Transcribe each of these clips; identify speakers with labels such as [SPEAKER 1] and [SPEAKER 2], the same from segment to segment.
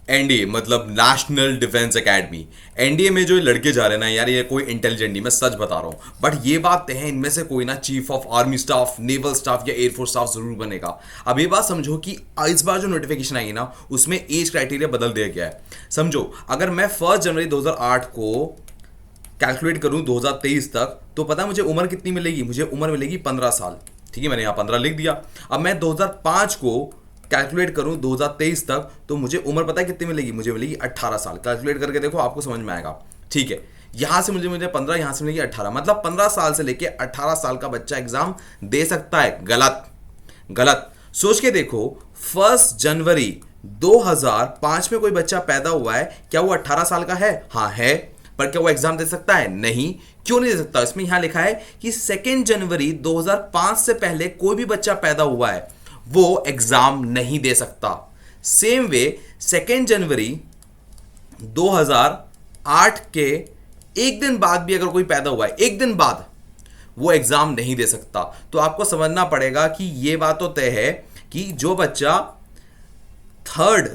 [SPEAKER 1] NDA मतलब national defence academy. NDA में जो लड़के जा रहे हैं ना यार, ये कोई इंटेलिजेंट नहीं, मैं सच बता रहा हूँ। बट ये बात तय है, इनमें से कोई ना chief of army staff, naval staff या एयरफोर्स स्टाफ जरूर बनेगा। अब ये बात समझो कि इस बार जो नोटिफिकेशन आई है ना, उसमें एज क्राइटेरिया बदल दिया गया है। समझो, अगर मैं 1 जनवरी 2008 को कैलकुलेट करूं 2023 तक, तो पता है मुझे उम्र कितनी मिलेगी? मुझे उम्र मिलेगी 15 साल। ठीक है, मैंने यहाँ 15 लिख दिया। अब मैं 2005 को कैलकुलेट करूं 2023 तक, तो मुझे उम्र पता है कितनी मिलेगी? मुझे मिलेगी 18 साल। कैलकुलेट करके देखो, आपको समझ में आएगा। ठीक है, यहां से मुझे मुझे 15, यहां से मिलेगी 18, मतलब 15 साल से लेके 18 साल का बच्चा एग्जाम दे सकता है। गलत, गलत। सोच के देखो, 1 जनवरी 2005 में कोई बच्चा पैदा हुआ है, क्या वो 18 साल का है? हाँ है। पर क्या वो एग्जाम दे सकता है? नहीं। क्यों नहीं दे सकता? इसमें यहां लिखा है कि 2 जनवरी 2005 से पहले कोई भी बच्चा पैदा हुआ है, वो एग्जाम नहीं दे सकता। सेम वे 2 जनवरी 2008 के एक दिन बाद भी अगर कोई पैदा हुआ है, एक दिन बाद, वो एग्जाम नहीं दे सकता। तो आपको समझना पड़ेगा कि ये बात तो तय है कि जो बच्चा थर्ड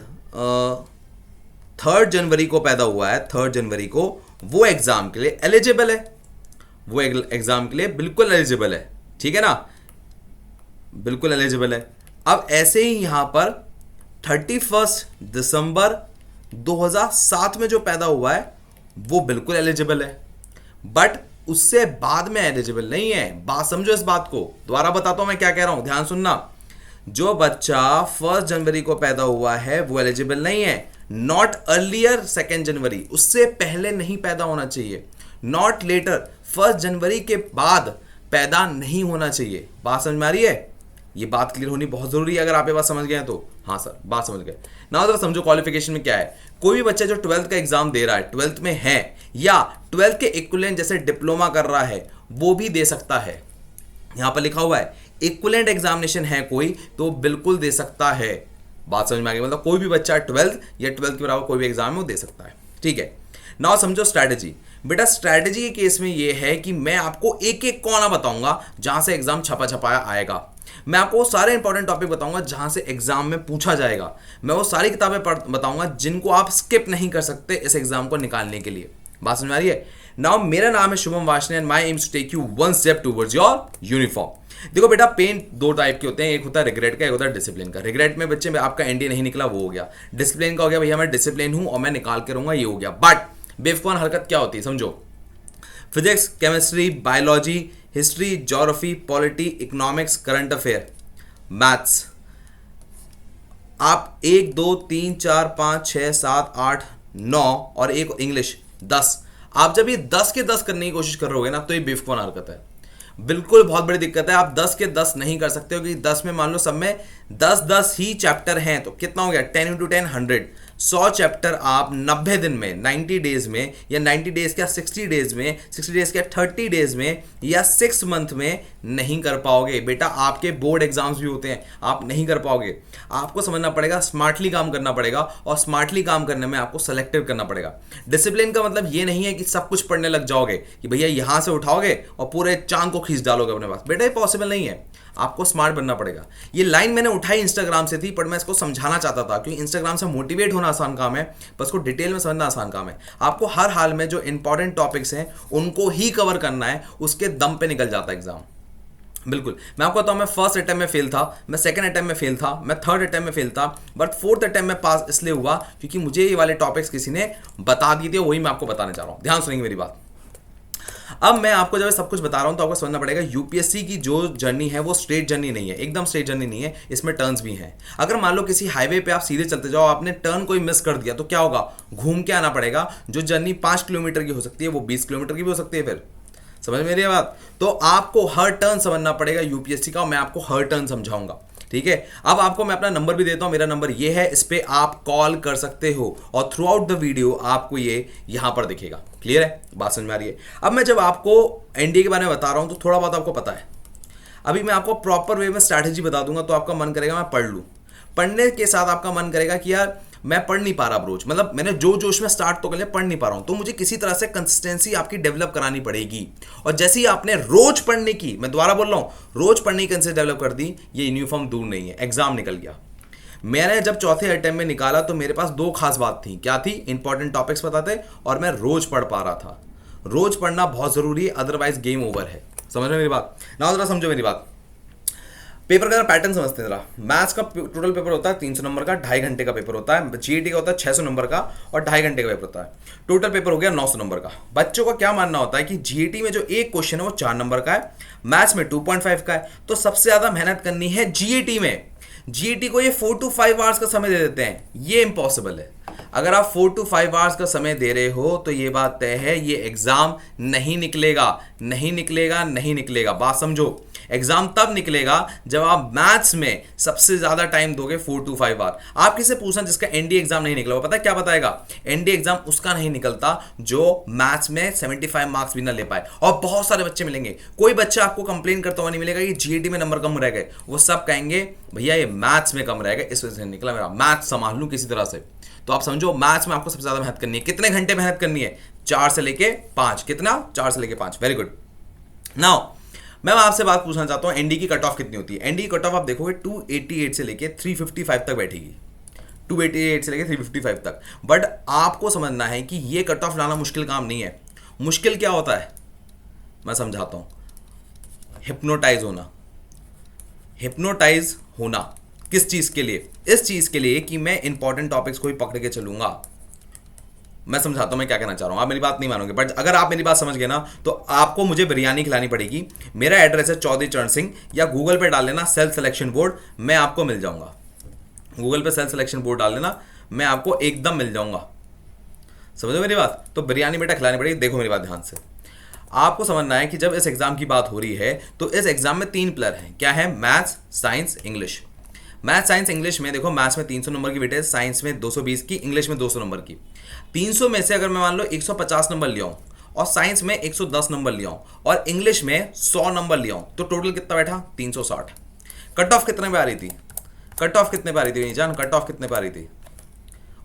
[SPEAKER 1] 3 जनवरी को पैदा हुआ है, 3 जनवरी को, वो एग्जाम के लिए एलिजिबल है। वो एग्जाम के लिए बिल्कुल एलिजिबल है। ठीक है ना, बिल्कुल एलिजिबल है। अब ऐसे ही यहां पर 31 दिसंबर 2007 में जो पैदा हुआ है, वो बिल्कुल एलिजिबल है। बट उससे बाद में एलिजिबल नहीं है। बात समझो, इस बात को दोबारा बताता हूं मैं क्या कह रहा हूं, ध्यान सुनना। जो बच्चा 1 जनवरी को पैदा हुआ है, वो एलिजिबल नहीं है। नॉट अर्लियर 2 जनवरी, उससे पहले नहीं पैदा होना चाहिए। नॉट लेटर, 1 जनवरी के बाद पैदा नहीं होना चाहिए। बात समझ में आ रही है? ये बात क्लियर होनी बहुत जरूरी है। अगर आप ये बात समझ गए हैं तो हाँ सर, बात समझ गए ना। जरा समझो क्वालिफिकेशन में क्या है। कोई भी बच्चा जो 12th का एग्जाम दे रहा है, 12th में है, या 12th के इक्विवेलेंट जैसे डिप्लोमा कर रहा है, वो भी दे सकता है। यहां पर लिखा हुआ है इक्विवेलेंट एग्जामिनेशन है कोई, तो बिल्कुल दे सकता है। बात समझ में आ गई? मतलब कोई भी बच्चा 12th या 12th के बराबर कोई भी एग्जाम है, वो दे सकता है। ठीक है ना। समझो स्ट्रैटेजी। बेटा स्ट्रैटेजी के केस में ये है कि मैं आपको एक एक कोना बताऊंगा जहां से एग्जाम छपा छपाया आएगा। मैं आपको वो सारे इंपॉर्टेंट टॉपिक बताऊंगा जहां से एग्जाम में पूछा जाएगा। मैं वो सारी किताबें बताऊंगा जिनको आप स्किप नहीं कर सकते इस एग्जाम को निकालने के लिए। बात समझ में आ रही है? नाउ मेरा नाम है Shubham Washne and my aims to take you one step towards your uniform. देखो बेटा, पेन दो टाइप के होते हैं, एक होता है रिग्रेट का, एक होता है डिसिप्लिन का। रिग्रेट में बच्चे में आपका एनडीए नहीं निकला, वो हो गया। डिसिप्लिन का हो गया, भैया मैं डिसिप्लिन हूं और मैं निकाल के रहूंगा, ये हो गया। बट बेवकूफ हरकत क्या होती है समझो। Physics, chemistry, biology, history, geography, polity, economics, current affair, maths, आप 1 2 3 4 5 6 7 8 9 और एक इंग्लिश 10। आप जब ये 10 के 10 करने की कोशिश कर रहे हो ना, तो ये बेवकूफ हरकत है। बिल्कुल बहुत बड़ी दिक्कत है। आप 10 के 10 नहीं कर सकते हो, क्योंकि 10 में मान लो सब में 10 ही चैप्टर हैं, तो कितना हो गया? 10 × 10 100। 100 चैप्टर आप 90 दिन में, 90 डेज में, या 90 डेज क्या 60 डेज में, 60 डेज क्या 30 डेज में, या 6 मंथ में नहीं कर पाओगे। बेटा आपके बोर्ड एग्जाम्स भी होते हैं, आप नहीं कर पाओगे। आपको समझना पड़ेगा, स्मार्टली काम करना पड़ेगा, और स्मार्टली काम करने में आपको सेलेक्टिव करना पड़ेगा। डिसिप्लिन का मतलब ये नहीं है कि सब कुछ पढ़ने लग जाओगे, कि भैया यहां से उठाओगे और पूरे चांद को खींच डालोगे अपने पास। बेटा ये पॉसिबल नहीं है। आपको स्मार्ट बनना पड़ेगा। ये लाइन मैंने उठाई इंस्टाग्राम से थी, पर मैं इसको समझाना चाहता था, क्योंकि इंस्टाग्राम से मोटिवेट होना आसान काम है, बस को डिटेल में समझना आसान काम है। आपको हर हाल में जो इंपॉर्टेंट टॉपिक्स हैं उनको ही कवर करना है, उसके दम पे निकल जाता है एग्जाम। बिल्कुल। मैं आपको बताऊं, मैं फर्स्ट अटेम्प्ट में फेल था, मैं सेकंड अटेम्प्ट में फेल था, मैं थर्ड अटेम्प्ट में फेल था, बट फोर्थ अटेम्प्ट में पास इसलिए हुआ क्योंकि मुझे ये वाले टॉपिक्स किसी ने बता दिए थे। वही मैं आपको बताने चाह रहा हूं, ध्यान सुनेंगे मेरी बात। अब मैं आपको जब सब कुछ बता रहा हूं तो आपको समझना पड़ेगा, यूपीएससी की जो जर्नी है वो स्ट्रेट जर्नी नहीं है, एकदम स्ट्रेट जर्नी नहीं है, इसमें टर्न्स भी हैं। अगर मान लो किसी हाईवे पे आप सीधे चलते जाओ, आपने टर्न कोई मिस कर दिया, तो क्या होगा? घूम के आना पड़ेगा। जो जर्नी 5 किलोमीटर की हो सकती है, वो 20 किलोमीटर की भी हो सकती है। फिर समझ मेरी बात? तो आपको हर टर्न समझना पड़ेगा यूपीएससी का, मैं आपको हर टर्न समझाऊंगा। ठीक है। अब आपको मैं अपना नंबर भी देता हूं, मेरा नंबर ये है, इस पे आप कॉल कर सकते हो, और थ्रू आउट द वीडियो आपको ये यहां पर दिखेगा। क्लियर है? बात समझ में आ रही है? अब मैं जब आपको एनडीए के बारे में बता रहा हूं तो थोड़ा बहुत आपको पता है। अभी मैं आपको प्रॉपर वे में स्ट्रैटेजी बता दूंगा, तो आपका मन करेगा मैं पढ़ लूं। पढ़ने के साथ आपका मन करेगा कि यार मैं पढ़ नहीं पा रहा अब रोज, मतलब मैंने जो जोश में स्टार्ट तो कर लिया, पढ़ नहीं पा रहा हूं, तो मुझे किसी तरह से कंसिस्टेंसी आपकी डेवलप करानी पड़ेगी। और जैसे ही आपने रोज पढ़ने की, मैं दोबारा बोल रहा हूं, रोज पढ़ने की कंसिस्टेंसी डेवलप कर दी, ये यूनिफॉर्म दूर नहीं है, एग्जाम निकल गया। मैंने जब चौथे अटेम्प्ट में निकाला तो मेरे पास दो खास बात थी, क्या थी? इंपॉर्टेंट टॉपिक्स बताते और मैं रोज पढ़ पा रहा था। रोज पढ़ना बहुत जरूरी है, अदरवाइज गेम ओवर है। समझ रहे मेरी बात ना? जरा समझो मेरी बात। पेपर का पैटर्न समझते हैं जरा। मैथ्स का टोटल पेपर होता है 300 नंबर का, 2.5 घंटे का पेपर होता है। जीईटी का होता है 600 नंबर का और 2.5 घंटे का पेपर होता है। टोटल पेपर हो गया 900 नंबर का। बच्चों का क्या मानना होता है कि जीईटी में जो एक क्वेश्चन है वो 4 नंबर का है, मैथ्स में 2.5 का है, तो सबसे ज्यादा मेहनत करनी है जीईटी में। जीईटी को ये 4 to 5 आवर्स का समय दे देते हैं, ये इम्पॉसिबल है। अगर आप 4 to 5 आवर्स का समय दे रहे हो तो ये बात तय है, ये एग्जाम नहीं निकलेगा, नहीं निकलेगा, नहीं निकलेगा। बात समझो, एग्जाम तब निकलेगा जब आप मैथ्स में सबसे ज्यादा टाइम दोगे, 4 to 5 आवर। आप किसे पूछना जिसका एनडीए एग्जाम नहीं निकला, वो पता है क्या बताएगा? एनडीए एग्जाम उसका नहीं निकलता जो मैथ्स में 75 मार्क्स भी ना ले पाए। और बहुत सारे बच्चे मिलेंगे, कोई बच्चा आपको कंप्लेन करता हुआ नहीं मिलेगा कि जीईटी में नंबर कम रह गए। वो सब कहेंगे भैया ये मैथ्स में कम रह गए, इस वजह से निकला, मेरा मैथ्स संभाल लूं किसी तरह से। तो आप समझो, मैथ्स में आपको सबसे ज्यादा मेहनत करनी है। कितने घंटे मेहनत करनी है? 4 से लेके 5। कितना? 4 से लेके 5। Very good. नाउ मैं आपसे बात पूछना चाहता हूं, एनडी की कट ऑफ कितनी होती है? एनडी की कट ऑफ आप देखोगे 288 से लेके 355 तक बैठेगी, 288 से लेके 355 तक। बट आपको समझना है कि ये कट ऑफ लाना मुश्किल काम नहीं है। मुश्किल क्या होता है मैं समझाता हूं। हिप्नोटाइज होना। हिप्नोटाइज होना किस चीज के लिए? इस चीज के लिए कि मैं इंपॉर्टेंट टॉपिक्स को ही पकड़ के चलूंगा। मैं समझाता हूं मैं क्या कहना चाह रहा हूं, आप मेरी बात नहीं मानोगे, बट अगर आप मेरी बात समझ गए ना तो आपको मुझे बिरयानी खिलानी पड़ेगी। मेरा एड्रेस है चौधरी चरण सिंह, या गूगल पे डाल लेना सेल्फ सिलेक्शन बोर्ड, मैं आपको मिल जाऊंगा। गूगल पे सेल्फ सिलेक्शन बोर्ड डाल लेना, मैं आपको एकदम मिल जाऊंगा। समझो मेरी बात? तो बिरयानी बेटा खिलानी पड़ेगी। देखो मेरी बात ध्यान से, आपको समझना है कि जब इस एग्जाम की बात हो रही है तो इस एग्जाम में 3 पिलर हैं। क्या है? Maths, science, English. Math, science, English में देखो, मैथ्स में 300 नंबर की वेटेज, साइंस में 220 की, इंग्लिश में 200 नंबर की। 300 में से अगर मैं मान लो 150 नंबर लिया हूं और साइंस में 110 नंबर लिया हूं और इंग्लिश में 100 नंबर लिया हूं, तो टोटल कितना बैठा? 360। कट ऑफ कितने पे आ रही थी? कट ऑफ कितने पे आ रही थी जान? कट ऑफ कितने पे आ रही थी?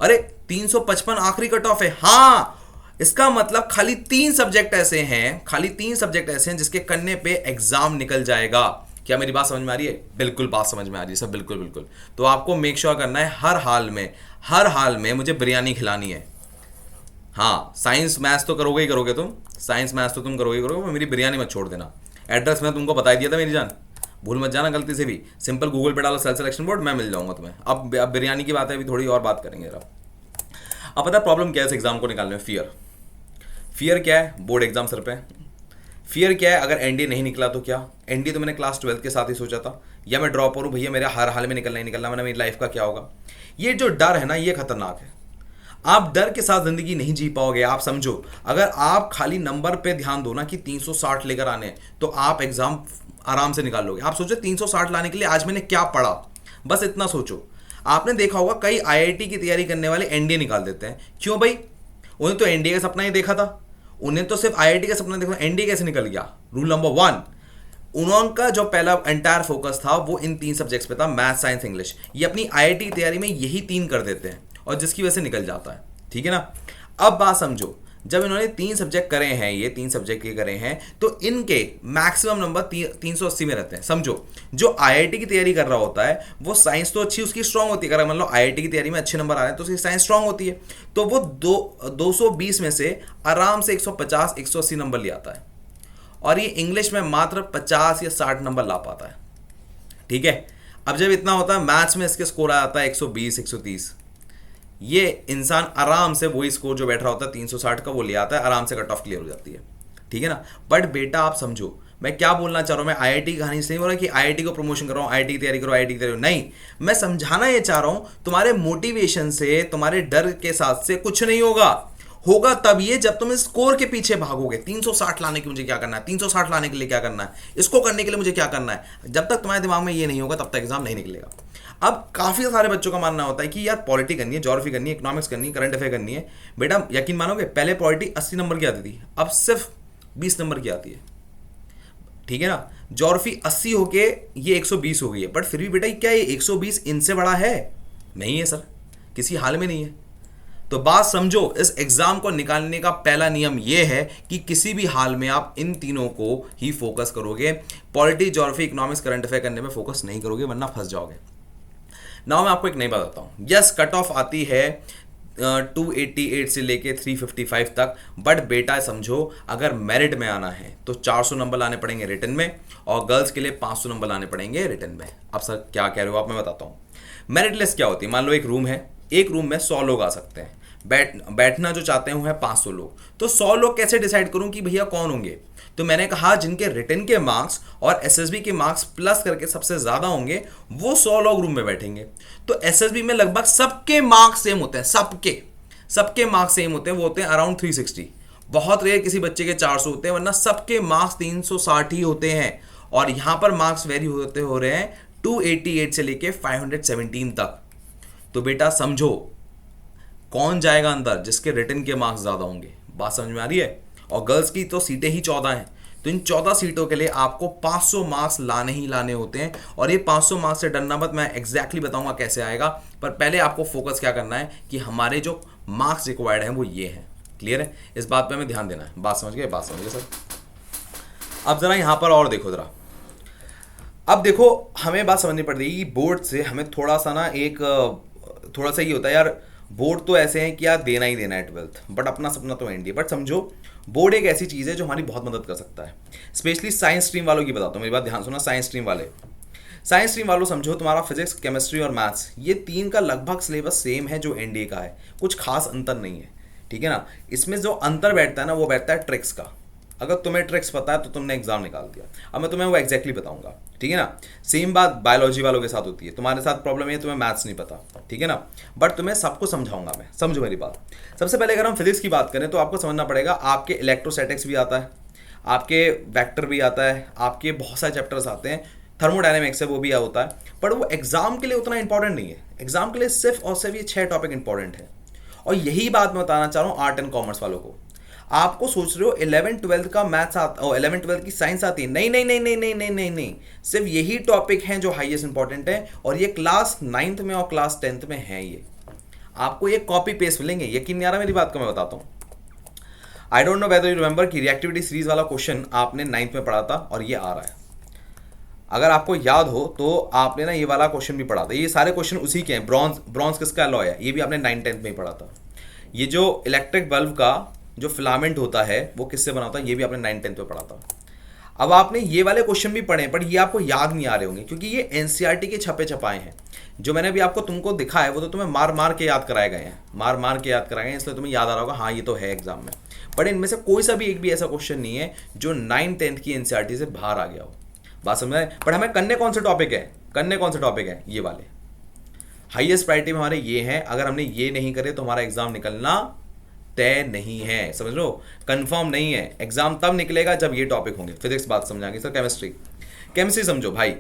[SPEAKER 1] अरे 355 आखिरी कट ऑफ है। हाँ, इसका मतलब खाली 3 सब्जेक्ट ऐसे हैं, खाली 3 सब्जेक्ट ऐसे हैं जिसके करने पे एग्जाम निकल जाएगा। क्या मेरी बात समझ में आ रही है? बिल्कुल बात समझ में आ रही है सब, बिल्कुल बिल्कुल। तो आपको मेक श्योर करना है हर हाल में मुझे बिरयानी खिलानी है। हाँ, साइंस मैथ्स तो करोगे ही करोगे तुम, साइंस मैथ्स तो तुम करोगे ही करोगे, मेरी बिरयानी मत छोड़ देना। एड्रेस मैं तुमको बता दिया था मेरी जान, भूल मत जाना गलती से भी। सिंपल गूगल पे डालो सेल्फ सिलेक्शन बोर्ड, मैं मिल जाऊंगा तुम्हें। अब बिरयानी की बात है, अभी थोड़ी और बात करेंगे जरा। अब पता है प्रॉब्लम क्या है इस एग्जाम को निकालने में? फियर। फियर क्या है? बोर्ड एग्जाम सर पे। फियर क्या है? अगर एनडीए नहीं निकला तो क्या? एनडीए तो मैंने क्लास 12 के साथ ही सोचा था, या मैं ड्रॉप करूं भैया, मेरा हर हाल में निकलना ही निकलना, मैंने मेरी लाइफ का क्या होगा? ये जो डर है ना, ये खतरनाक है। आप डर के साथ जिंदगी नहीं जी पाओगे। आप समझो, अगर आप खाली नंबर पे ध्यान दो ना कि 360 लेकर आने, तो आप एग्जाम आराम से निकाल लोगे। आप सोचो 360 लाने के लिए आज मैंने क्या पढ़ा, बस इतना सोचो। आपने देखा होगा कई आईआईटी की तैयारी करने वाले एनडीए निकाल देते हैं। क्यों भाई? उन्हें तो एनडीए का सपना ही देखा था, उन्हें तो सिर्फ आईआईटी का सपना देखा। एनडीए कैसे निकल गया? रूल नंबर 1, उनका जो पहला एंटायर फोकस था वो इन 3 सब्जेक्ट्स पे था, मैथ, साइंस, इंग्लिश। ये अपनी आईआईटी की तैयारी में यही 3 कर देते हैं और जिसकी वजह से निकल जाता है। ठीक है ना? अब बात समझो, जब इन्होंने 3 सब्जेक्ट करे हैं, ये 3 सब्जेक्ट के करे हैं, तो इनके मैक्सिमम नंबर 380 में रहते हैं। समझो, जो आईआईटी की तैयारी कर रहा होता है वो साइंस तो अच्छी उसकी स्ट्रांग होती है। अगर मान लो आईआईटी की तैयारी में अच्छे नंबर आ रहे हैं तो उसकी साइंस स्ट्रांग होती है, तो वो 220 में से आराम से 150 180 नंबर ले आता है, और ये इंग्लिश में मात्र 50 या 60 नंबर ला पाता है। ठीक है? अब जब इतना होता है, मैथ्स में इसके स्कोर आ जाता है 120 130। ये इंसान आराम से वही स्कोर जो बैठ रहा होता है 360 का वो ले आता है, आराम से कट ऑफ क्लियर हो जाती है। ठीक है ना? बट बेटा आप समझो मैं क्या बोलना चाह रहा हूं। मैं आईआईटी की कहानी से नहीं बोल रहा कि आईआईटी को प्रमोशन कर रहा हूं, आईआईटी की तैयारी करो, आईआईटी की तैयारी। नहीं, मैं समझाना ये चाह रहा हूं, तुम्हारे मोटिवेशन से, तुम्हारे डर के साथ से कुछ नहीं होगा। होगा तब ये जब तुम इस स्कोर के पीछे भागोगे। 360 लाने के मुझे क्या करना है, 360 लाने के लिए क्या करना है, इसको करने के लिए मुझे क्या करना है। जब तक तुम्हारे दिमाग में ये नहीं होगा तब तक एग्जाम नहीं निकलेगा। अब काफी सारे बच्चों का मानना होता है कि यार पॉलिटी करनी है, ज्योग्राफी करनी है, इकोनॉमिक्स करनी है, करंट अफेयर करनी है। बेटा यकीन मानोगे, पहले पॉलिटी 80 नंबर की आती थी, अब सिर्फ 20 नंबर की आती है। ठीक है ना? ज्योग्राफी 80 होके ये 120 हो गई है, बट फिर भी बेटा क्या ये 120 इनसे बड़ा है? नहीं है सर, किसी हाल में नहीं है। तो बात समझो, इस एग्जाम को निकालने का पहला नियम यह है कि किसी भी हाल में आप इन तीनों को ही फोकस करोगे। Polity, geography, economics, current affair करने में फोकस नहीं करोगे, वरना फंस जाओगे। नाउ मैं आपको एक नई बात बताता हूँ। यस, कट ऑफ आती है 288 से लेके 355 तक, बट बेटा समझो अगर मेरिट में आना है तो 400 नंबर लाने पड़ेंगे रिटन में, और गर्ल्स के लिए 500 नंबर लाने पड़ेंगे रिटन में। अब सर क्या कह रहे हो आप, मैं बताता हूँ। मेरिट लिस्ट क्या होती है, मान लो एक रूम है, एक रूम में 100 लोग आ सकते हैं, बैठना जो चाहते हैं वो है 500 लोग, तो 100 लोग कैसे डिसाइड करूं कि भैया कौन होंगे। तो मैंने कहा जिनके रिटन के मार्क्स और एसएसबी के मार्क्स प्लस करके सबसे ज्यादा होंगे वो 100 लोग रूम में बैठेंगे। तो एसएसबी में लगभग सबके मार्क्स सेम होते हैं, सबके मार्क्स सेम होते हैं, वो होते हैं अराउंड 360। बहुत रेयर किसी बच्चे के 400 होते हैं, वरना सबके मार्क्स 360 ही होते हैं। और यहां पर मार्क्स वेरी होते हो रहे हैं 288 से लेके 517 तक। तो बेटा समझो कौन जाएगा अंदर, जिसके रिटन के मार्क्स ज्यादा होंगे। बात समझ में आ रही है। और गर्ल्स की तो सीटें ही 14 हैं, तो इन 14 सीटों के लिए आपको 500 मार्क्स लाने ही लाने होते हैं। और ये 500 मार्क्स से डरना मत, मैं एग्जैक्टली बताऊंगा कैसे आएगा, पर पहले आपको फोकस क्या करना है कि हमारे जो मार्क्स रिक्वायर्ड हैं वो ये हैं। क्लियर है, इस बात पे हमें ध्यान देना है। बात समझ गए, बात समझ गए सर। अब जरा यहां पर और देखो जरा, अब देखो हमें बात समझनी पड़ रही है बोर्ड से, हमें थोड़ा सा ना एक थोड़ा सा ये होता है यार, बोर्ड तो ऐसे हैं कि यार देना ही देना है 12th, बट अपना सपना तो एनडीए। बट समझो बोर्ड एक ऐसी चीज़ है जो हमारी बहुत मदद कर सकता है। स्पेशली साइंस स्ट्रीम वालों की बताता हूँ, मेरी बात ध्यान सुना। साइंस स्ट्रीम वालों समझो तुम्हारा फिजिक्स, केमिस्ट्री और मैथ्स, ये तीन का लगभग सिलेबस सेम है जो एनडीए का है, कुछ खास अंतर नहीं है। ठीक है ना। इसमें जो अंतर बैठता है ना वो बैठता है ट्रिक्स का। अगर तुम्हें ट्रिक्स पता है तो तुमने एग्जाम निकाल दिया। अब मैं तुम्हें वो एग्जैक्टली बताऊंगा। ठीक है ना। सेम बात बायोलॉजी वालों के साथ होती है, तुम्हारे साथ प्रॉब्लम है तुम्हें मैथ्स नहीं पता, ठीक है ना, बट तुम्हें सबको समझाऊंगा मैं, समझो मेरी बात। सबसे पहले अगर हम फिजिक्स की बात करें तो आपको समझना पड़ेगा, आपके इलेक्ट्रोस्टैटिक्स भी आता है, आपके वेक्टर भी आता है, आपके बहुत सारे चैप्टर्स आते हैं, थर्मोडायनेमिक्स है वो भी होता है, पर वो एग्जाम के लिए उतना इंपॉर्टेंट नहीं है। एग्जाम के लिए सिर्फ और सिर्फ ये 6 टॉपिक इंपॉर्टेंट है। और यही बात मैं बताना चाह रहा हूँ आर्ट एंड कॉमर्स वालों को। आपको सोच रहे हो 11th-12th का मैथ्स आता, 11th-12th की साइंस आती है, नहीं नहीं नहीं नहीं नहीं नहीं नहीं नहीं, सिर्फ यही टॉपिक हैं जो हाईएस्ट इंपॉर्टेंट है, और ये क्लास 9th में और क्लास 10th में है। ये आपको ये कॉपी पेस्ट मिलेंगे, यकीन नहीं आ रहा मेरी बात को, मैं बताता हूँ। I don't know whether you remember कि रिएक्टिविटी सीरीज वाला क्वेश्चन आपने 9th में पढ़ा था और ये आ रहा है। अगर आपको याद हो तो आपने ना ये वाला क्वेश्चन भी पढ़ा था, ये सारे क्वेश्चन उसी के हैं। ब्रॉन्ज किसका अलॉय है, ये भी आपने 9th-10th में ही पढ़ा था। ये जो इलेक्ट्रिक बल्ब का जो फिलामेंट होता है वो किससे बना होता है, ये भी आपने 9th-10th में पढ़ा था। अब आपने ये वाले क्वेश्चन भी पढ़े, पर ये आपको याद नहीं आ रहे होंगे क्योंकि ये एनसीईआरटी के छपे छपाए हैं। जो मैंने अभी आपको तुमको दिखा है वो तो तुम्हें मार मार के याद कराए गए हैं, मार मार के याद कराए गए हैं, इसलिए तुम्हें याद आ रहा होगा हाँ ये तो है एग्जाम में। बट इनमें से कोई सा भी एक भी ऐसा क्वेश्चन नहीं है जो 9th-10th की एनसीईआरटी से बाहर आ गया हो। बात समझ में। बट हमें करने कौन से टॉपिक है, करने कौन से टॉपिक है, ये वाले हाईएस्ट प्रायोरिटी में हमारे ये हैं। अगर हमने ये नहीं करे तो हमारा एग्जाम निकलना तय नहीं है, समझ लो, कंफर्म नहीं है। एग्जाम तब निकलेगा जब ये टॉपिक होंगे। फिजिक्स बात समझाएंगे सर, केमिस्ट्री समझो भाई,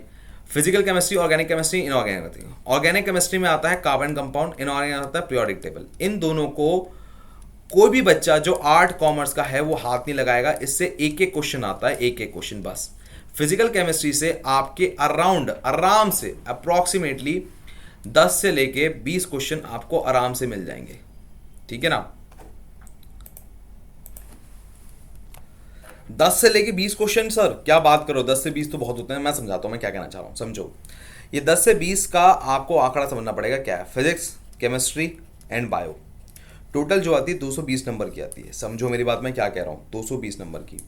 [SPEAKER 1] physical chemistry, organic chemistry, inorganic. Organic chemistry में आता है कार्बन कंपाउंड, इनऑर्गेनिक आता है पीरियोडिक टेबल। इन दोनों को कोई भी बच्चा जो आर्ट कॉमर्स का है वो हाथ नहीं लगाएगा, इससे एक एक क्वेश्चन आता है, एक एक क्वेश्चन बस। फिजिकल केमिस्ट्री से आपके अराउंड आराम से अप्रॉक्सीमेटली 10 से लेके 20 क्वेश्चन आपको आराम से मिल जाएंगे, ठीक है ना। 10 से लेके 20 क्वेश्चन सर, क्या बात करो, 10 से 20 तो बहुत होते हैं। मैं समझाता हूं मैं क्या कहना चाह रहा हूं, समझो। ये 10 से 20 का आपको आंकड़ा समझना पड़ेगा क्या है। Physics, chemistry and bio total जो आती है 220 नंबर की आती है। समझो मेरी बात, मैं क्या कह रहा हूं, 220 नंबर की।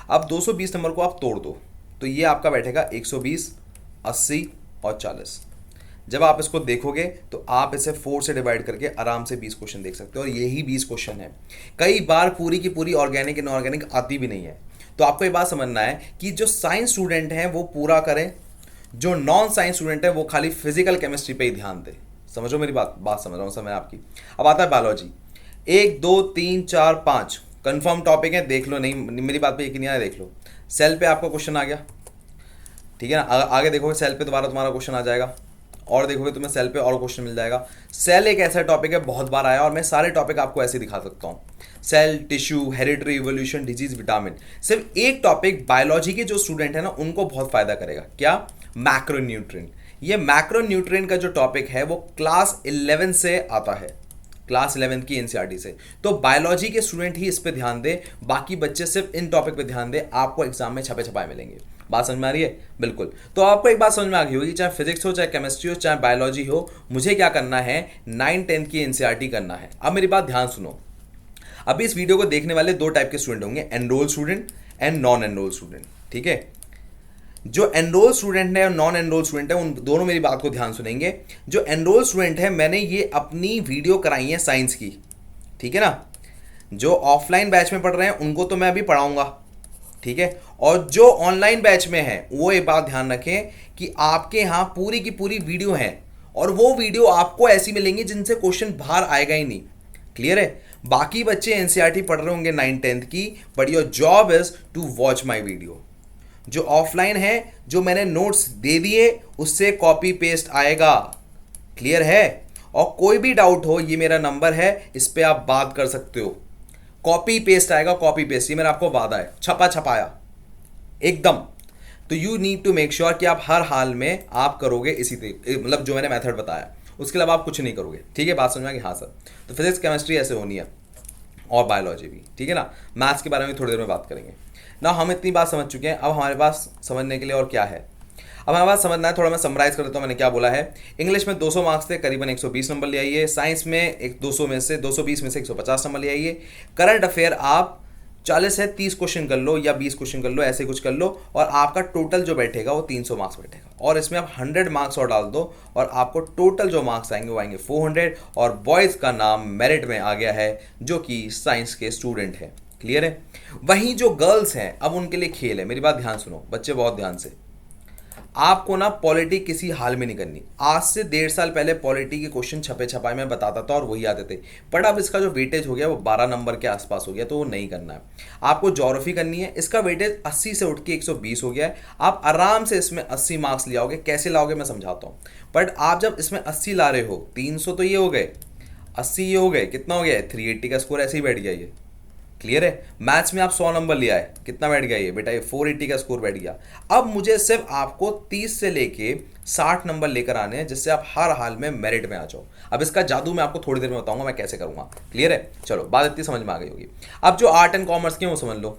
[SPEAKER 1] अब 220 नंबर को आप तोड़ दो तो ये आपका बैठेगा 120, 80 और 40। जब आप इसको देखोगे तो आप इसे 4 से डिवाइड करके आराम से 20 क्वेश्चन देख सकते हो, और यही 20 क्वेश्चन है। कई बार पूरी की पूरी ऑर्गेनिक इनऑर्गेनिक आती भी नहीं है। तो आपको ये बात समझना है कि जो साइंस स्टूडेंट हैं वो पूरा करें, जो नॉन साइंस स्टूडेंट है वो खाली फिजिकल केमिस्ट्री पे ही ध्यान दे। समझो मेरी बात समझ रहा हूँ सर मैं आपकी। अब आता है बायोलॉजी, 1 2 3 4 5 कंफर्म टॉपिक है, देख लो, नहीं मेरी बात पे यकीन नहीं आया देख लो। सेल पे आपका क्वेश्चन आ गया, ठीक है ना। आगे देखोगे सेल पे दोबारा तुम्हारा क्वेश्चन आ जाएगा, और देखोगे तुम्हें सेल पे और क्वेश्चन मिल जाएगा। सेल एक ऐसा टॉपिक है बहुत बार आया, और मैं सारे टॉपिक आपको ऐसे दिखा सकता हूँ। Cell, tissue, heredity, evolution, disease, vitamin. सिर्फ एक टॉपिक बायोलॉजी के जो स्टूडेंट है ना उनको बहुत फायदा करेगा, क्या, मैक्रोन्यूट्रिएंट। ये मैक्रोन्यूट्रिएंट का जो टॉपिक है वो क्लास 11 से आता है, क्लास 11 की एनसीईआरटी से। तो बायोलॉजी के स्टूडेंट ही इस पे ध्यान दे, बाकी बच्चे सिर्फ इन टॉपिक पे ध्यान दे, आपको एग्जाम में छपे छपाए मिलेंगे। बात समझ में आ रही है? बिल्कुल। तो आपको एक बात समझ में आ गई होगी, चाहे फिजिक्स हो, चाहे केमिस्ट्री हो, चाहे बायोलॉजी हो, मुझे क्या करना है, 9-10 की एनसीईआरटी करना है। अब मेरी बात ध्यान सुनो। अभी इस वीडियो को देखने वाले दो टाइप के स्टूडेंट होंगे, enrol student and non enrol student, ठीक है? जो एनरोल स्टूडेंट है और नॉन एनरोल स्टूडेंट है, उन दोनों मेरी बात को ध्यान सुनेंगे। जो एनरोल स्टूडेंट है, मैंने ये अपनी वीडियो कराई है साइंस की, ठीक है ना? जो ऑफलाइन बैच में पढ़ रहे हैं उनको तो मैं अभी पढ़ाऊंगा, ठीक है? और जो ऑनलाइन बैच में है वो एक बात ध्यान रखें कि आपके यहाँ पूरी की पूरी वीडियो है, और वो वीडियो आपको ऐसी मिलेंगी जिनसे क्वेश्चन बाहर आएगा ही नहीं। क्लियर है? बाकी बच्चे एनसीईआरटी पढ़ रहे होंगे 9-10 की, but your job is to watch my video. जो ऑफलाइन है, जो मैंने नोट्स दे दिए उससे कॉपी पेस्ट आएगा। क्लियर है? और कोई भी डाउट हो, ये मेरा नंबर है, इस पे आप बात कर सकते हो। कॉपी पेस्ट आएगा, कॉपी पेस्ट, ये मेरा आपको वादा है, छपा छपाया एकदम। तो you need to make sure कि आप हर हाल में आप करोगे इसी मतलब जो मैंने मेथड बताया, उसके अलावा आप कुछ नहीं करोगे। ठीक है? बात समझ में आ गई? हाँ सर। तो फिजिक्स केमिस्ट्री ऐसे होनी है, और बायोलॉजी भी, ठीक है ना? मैथ्स के बारे में थोड़ी देर में बात करेंगे ना। हम इतनी बात समझ चुके हैं, अब हमारे पास समझने के लिए और क्या है? अब हमारे पास समझना है, थोड़ा मैं समराइज कर देता हूँ मैंने क्या बोला है। इंग्लिश में 200 मार्क्स थे, करीबन 120 नंबर ले आइए। साइंस में एक 220 में से 150 नंबर ले आइए। करंट अफेयर आप 40 है 30 क्वेश्चन कर लो या 20 क्वेश्चन कर लो, ऐसे कुछ कर लो, और आपका टोटल जो बैठेगा वो 300 मार्क्स बैठेगा। और इसमें आप 100 मार्क्स और डाल दो, और आपको टोटल जो मार्क्स आएंगे वो आएंगे 400। और बॉयज़ का नाम मेरिट में आ गया है, जो कि साइंस के स्टूडेंट है। क्लियर है? वहीं जो गर्ल्स हैं, अब उनके लिए खेल है। मेरी बात ध्यान सुनो बच्चे, बहुत ध्यान से। आपको ना पॉलिटी किसी हाल में नहीं करनी। आज से 1.5 साल पहले पॉलिटी के क्वेश्चन छपे छपाए में बताता था और वही आते थे, बट अब इसका जो वेटेज हो गया वो 12 नंबर के आसपास हो गया, तो वो नहीं करना है। आपको ज्योग्राफी करनी है, इसका वेटेज 80 से उठ के 120 हो गया है। आप आराम से इसमें 80 मार्क्स ले आओगे। कैसे लाओगे मैं समझाता हूँ। बट आप जब इसमें 80 ला रहे हो, 300 तो ये हो गए, 80 ये हो गए, कितना हो गया है? 380 का स्कोर ऐसे ही बैठ गया ये। क्लियर है? मैथ्स में आप 100 नंबर लिया है, कितना बैठ गया ये बेटा? ये 480 का स्कोर बैठ गया। अब मुझे सिर्फ आपको 30 से लेके 60 नंबर लेकर आने हैं, जिससे आप हर हाल में मेरिट में आ जाओ। अब इसका जादू मैं आपको थोड़ी देर में बताऊंगा मैं कैसे करूंगा। क्लियर है? चलो, बात इतनी समझ में आ गई होगी। अब जो आर्ट एंड कॉमर्स के वो समझ लो।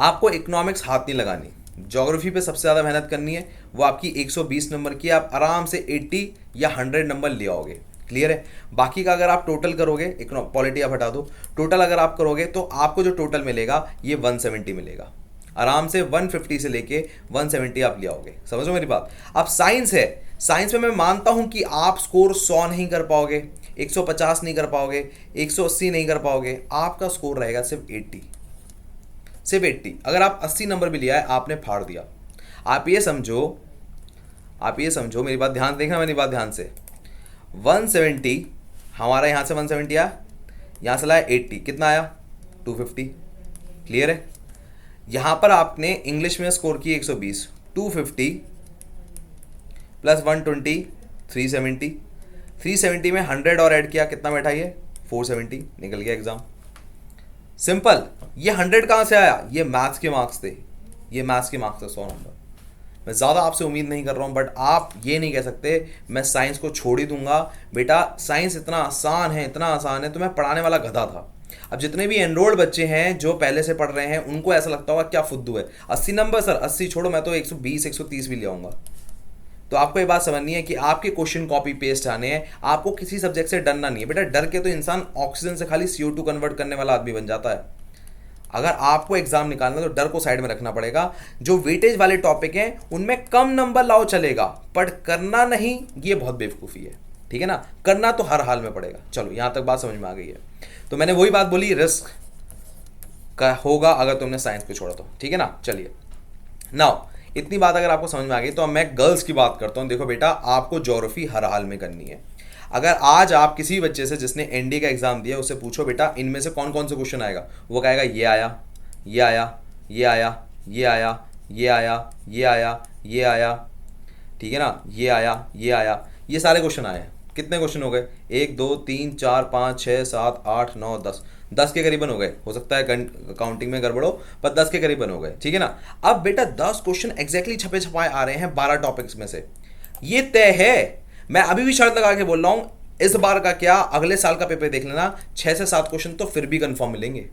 [SPEAKER 1] आपको इकोनॉमिक्स हाथ नहीं लगानी, ज्योग्राफी पे सबसे ज़्यादा मेहनत करनी है। वो आपकी 120 नंबर की, आप आराम से 80 या 100 नंबर ले आओगे। क्लियर है? बाकी का अगर आप टोटल करोगे, पॉलिटी आप हटा दो, टोटल अगर आप करोगे तो आपको जो टोटल मिलेगा ये 170 मिलेगा। आराम से 150 से लेके 170 आप ले आओगे। समझो मेरी बात? अब साइंस है, साइंस में मैं मानता हूं कि आप स्कोर 100 नहीं कर पाओगे, 150 नहीं कर पाओगे, 180 नहीं कर पाओगे। आपका स्कोर रहेगा सिर्फ 80, सिर्फ 80। अगर आप 80 नंबर भी लिया है, आपने फाड़ दिया। आप ये समझो, आप ये समझो, मेरी बात ध्यान देखना, मेरी बात ध्यान से। 170 हमारा यहाँ से 170 आया, यहाँ से लाया 80, कितना आया? 250। क्लियर है? यहाँ पर आपने इंग्लिश में स्कोर की 120, 250 प्लस 120, 370। 370 में 100 और ऐड किया, कितना बैठा ये? 470। निकल गया एग्जाम। सिंपल। ये 100 कहाँ से आया? ये मैथ्स के मार्क्स थे, ये मैथ्स के मार्क्स थे, 100 नंबर। मैं ज़्यादा आपसे उम्मीद नहीं कर रहा हूँ, बट आप ये नहीं कह सकते मैं साइंस को छोड़ ही दूंगा। बेटा साइंस इतना आसान है, इतना आसान है, तो मैं पढ़ाने वाला गधा था। अब जितने भी एनरोल्ड बच्चे हैं जो पहले से पढ़ रहे हैं, उनको ऐसा लगता होगा क्या फुद्दू है, 80 नंबर सर, 80 छोड़ो, मैं तो 120 130 भी ले आऊँगा। तो आपको ये बात समझनी है कि आपके क्वेश्चन कॉपी पेस्ट आने हैं, आपको किसी सब्जेक्ट से डरना नहीं है। बेटा डर के तो इंसान ऑक्सीजन से खाली CO2 कन्वर्ट करने वाला आदमी बन जाता है। अगर आपको एग्जाम निकालना है तो डर को साइड में रखना पड़ेगा। जो वेटेज वाले टॉपिक हैं उनमें कम नंबर लाओ चलेगा, पर करना नहीं, ये बहुत बेवकूफ़ी है। ठीक है ना? करना तो हर हाल में पड़ेगा। चलो, यहां तक बात समझ में आ गई है। तो मैंने वही बात बोली, रिस्क का होगा अगर तुमने साइंस को छोड़ा तो। ठीक है ना? चलिए, नाउ इतनी बात अगर आपको समझ में आ गई तो अब मैं गर्ल्स की बात करता हूं। देखो बेटा, आपको ज्योग्राफी हर हाल में करनी है। अगर आज आप किसी बच्चे से जिसने एनडी का एग्जाम दिया, उससे पूछो बेटा इनमें से कौन कौन से क्वेश्चन आएगा, वो कहेगा ये आया, ये आया, ये आया, ये आया, ये आया, ये आया, ये आया, ठीक है ना, ये आया, ये आया, ये सारे क्वेश्चन आए हैं। कितने क्वेश्चन हो गए? 1 2 3 4 5 6 7 8 9 10, 10 के करीबन हो गए। हो सकता है काउंटिंग में गड़बड़ हो, पर 10 के करीबन हो गए। ठीक है ना? अब बेटा 10 क्वेश्चन एग्जैक्टली छपे छपाए आ रहे हैं 12 टॉपिक्स में से, ये तय है। मैं अभी भी शर्त लगा के बोल रहा हूं, इस बार का क्या, अगले साल का पेपर देख लेना, 6 से 7 क्वेश्चन तो फिर भी कंफर्म मिलेंगे।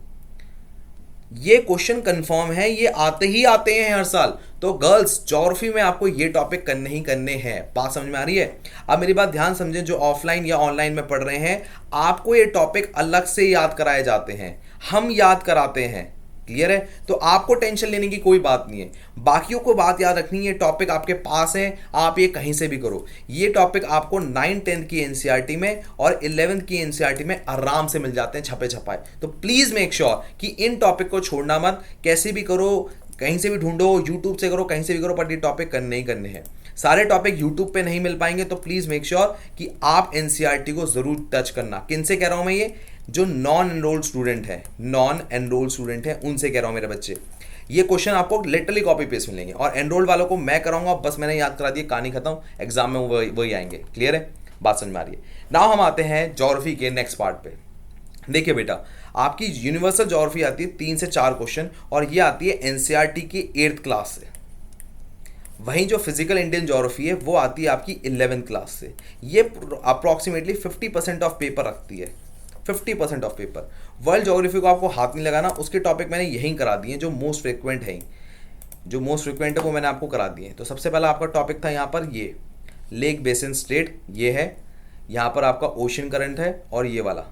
[SPEAKER 1] ये क्वेश्चन कंफर्म है, ये आते ही आते हैं हर साल। तो गर्ल्स, ज्योग्राफी में आपको ये टॉपिक करने ही करने हैं। बात समझ में आ रही है? अब मेरी बात ध्यान समझें, जो ऑफलाइन या ऑनलाइन में पढ़ रहे हैं, आपको ये टॉपिक अलग से याद कराए जाते हैं, हम याद कराते हैं। क्लियर है? तो आपको टेंशन लेने की कोई बात नहीं है। बाकियों को बात याद रखनी है, टॉपिक आपके पास है, आप ये कहीं से भी करो। ये टॉपिक आपको 9-10 की एनसीईआरटी में और 11th की एनसीईआरटी में आराम से मिल जाते हैं छपे छपाए। तो प्लीज मेक श्योर कि इन टॉपिक को छोड़ना मत, कैसे भी करो, कहीं से भी ढूंढो, यूट्यूब से करो, कहीं से भी करो, पर ये टॉपिक करने ही करने हैं। सारे टॉपिक यूट्यूब पे नहीं मिल पाएंगे, तो प्लीज मेक श्योर कि आप एनसीईआरटी को जरूर टच करना। किन से कह रहा हूं मैं ये? जो नॉन एनरोल्ड स्टूडेंट है, नॉन एनरोल्ड स्टूडेंट है, उनसे कह रहा हूं मेरे बच्चे। ये क्वेश्चन आपको लिटरली कॉपी पेस्ट मिलेंगे, और एनरोल्ड वालों को मैं कराऊंगा, बस मैंने याद करा दिया, कहानी खत्म, एग्जाम में वही आएंगे। क्लियर है? बात समझ में आ रही है? नाउ हम आते हैं ज्योग्राफी के नेक्स्ट पार्ट पे। देखिए बेटा, आपकी यूनिवर्सल ज्योग्राफी आती है 3 से 4 क्वेश्चन, और ये आती है एनसीईआरटी की 8th क्लास से। वहीं जो फिजिकल इंडियन ज्योग्राफी है वो आती है आपकी 11th क्लास से। ये अप्रॉक्सीमेटली 50% ऑफ पेपर रखती है, 50% ऑफ पेपर। वर्ल्ड ज्योग्राफी को आपको हाथ नहीं लगाना, उसके टॉपिक मैंने यहीं करा दिए, जो मोस्ट फ्रिक्वेंट है, जो मोस्ट फ्रिक्वेंट है वो मैंने आपको करा दिए। तो सबसे पहला आपका टॉपिक था यहाँ पर ये लेक बेसिन स्टेट, ये है। यहाँ पर आपका ओशन करंट है, और ये वाला,